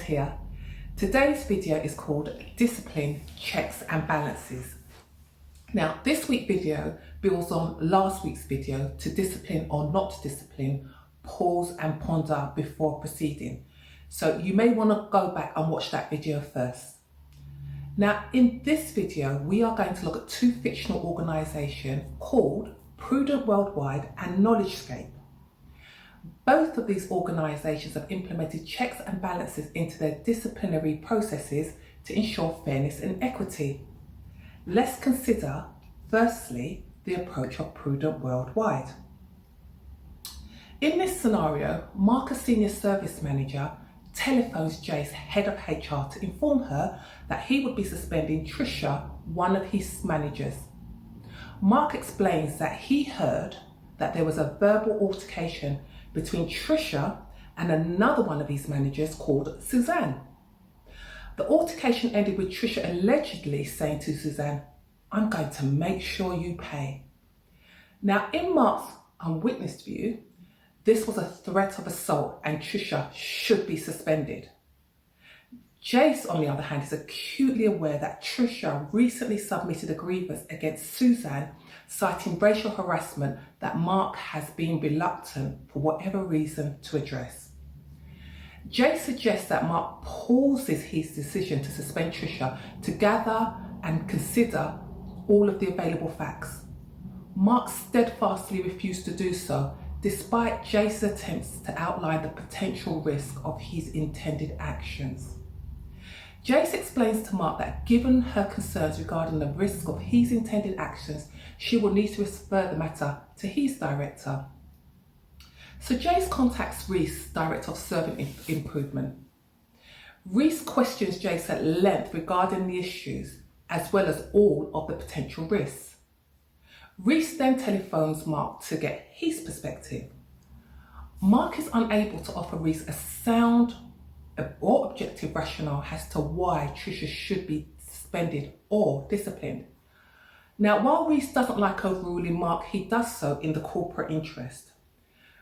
Prudent here. Today's video is called Discipline, Checks and Balances. Now, this week's video builds on last week's video to discipline or not discipline, pause and ponder before proceeding. So you may want to go back and watch that video first. Now, in this video, we are going to look at two fictional organisations called Prudent Worldwide and KnowledgeScape. Both of these organisations have implemented checks and balances into their disciplinary processes to ensure fairness and equity. Let's consider, firstly, the approach of Prudent Worldwide. In this scenario, Mark, a senior service manager, telephones Jace, head of HR, to inform her that he would be suspending Trisha, one of his managers. Mark explains that he heard that there was a verbal altercation between Trisha and another one of his managers called Suzanne. The altercation ended with Trisha allegedly saying to Suzanne, "I'm going to make sure you pay." Now, in Mark's unwitnessed view, this was a threat of assault and Trisha should be suspended. Jace, on the other hand, is acutely aware that Trisha recently submitted a grievance against Suzanne, citing racial harassment that Mark has been reluctant, for whatever reason, to address. Jace suggests that Mark pauses his decision to suspend Trisha to gather and consider all of the available facts. Mark steadfastly refused to do so, despite Jace's attempts to outline the potential risk of his intended actions. Jace explains to Mark that given her concerns regarding the risk of his intended actions, she will need to refer the matter to his director. So Jace contacts Reese, director of servant improvement. Reese questions Jace at length regarding the issues, as well as all of the potential risks. Reese then telephones Mark to get his perspective. Mark is unable to offer Reese a sound or objective rationale as to why Trisha should be suspended or disciplined. Now, while Reese doesn't like overruling Mark, he does so in the corporate interest.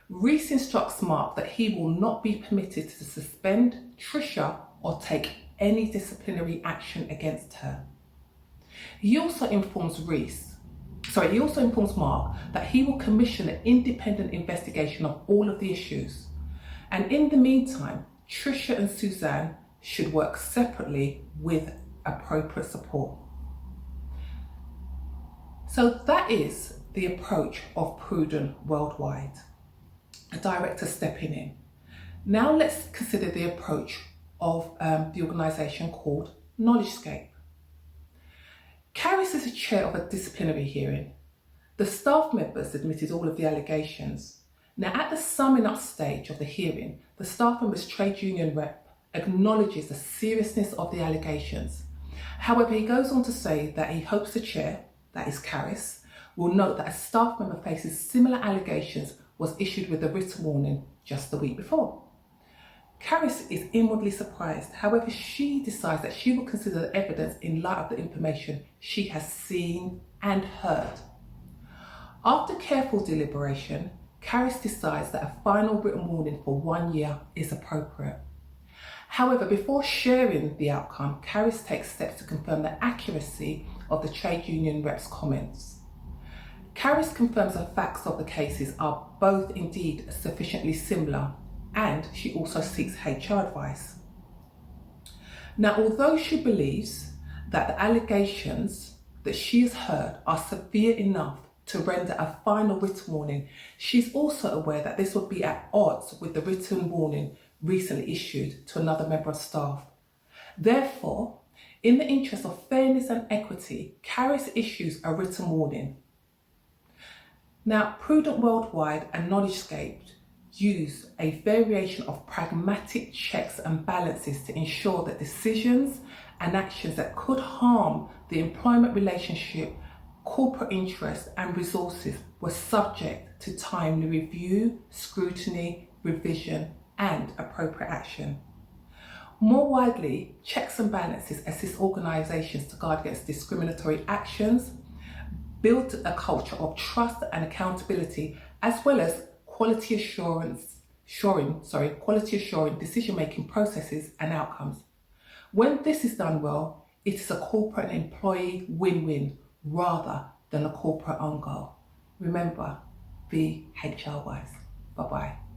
Reese instructs Mark that he will not be permitted to suspend Trisha or take any disciplinary action against her. He also informs Mark that he will commission an independent investigation of all of the issues. And in the meantime, Trisha and Suzanne should work separately with appropriate support. So that is the approach of Prudent Worldwide, a director stepping in. Now let's consider the approach of the organisation called KnowledgeScape. Caris is the chair of a disciplinary hearing. The staff members admitted all of the allegations. Now, at the summing up stage of the hearing, the staff member's trade union rep acknowledges the seriousness of the allegations. However, he goes on to say that he hopes the chair, that is Caris, will note that a staff member faces similar allegations was issued with a written warning just the week before. Caris is inwardly surprised. However, she decides that she will consider the evidence in light of the information she has seen and heard. After careful deliberation, Caris decides that a final written warning for 1 year is appropriate. However, before sharing the outcome, Caris takes steps to confirm the accuracy of the trade union rep's comments. Caris confirms the facts of the cases are both indeed sufficiently similar, and she also seeks HR advice. Now, although she believes that the allegations that she has heard are severe enough to render a final written warning, she's also aware that this would be at odds with the written warning recently issued to another member of staff. Therefore, in the interest of fairness and equity, Caris issues a written warning. Now, Prudent Worldwide and KnowledgeScape use a variation of pragmatic checks and balances to ensure that decisions and actions that could harm the employment relationship, corporate interest and resources were subject to timely review, scrutiny, revision and appropriate action. More widely, checks and balances assist organisations to guard against discriminatory actions, build a culture of trust and accountability, as well as quality assurance, quality assuring decision-making processes and outcomes. When this is done well, it is a corporate and employee win-win rather than a corporate own goal. Remember, be HR wise. Bye-bye.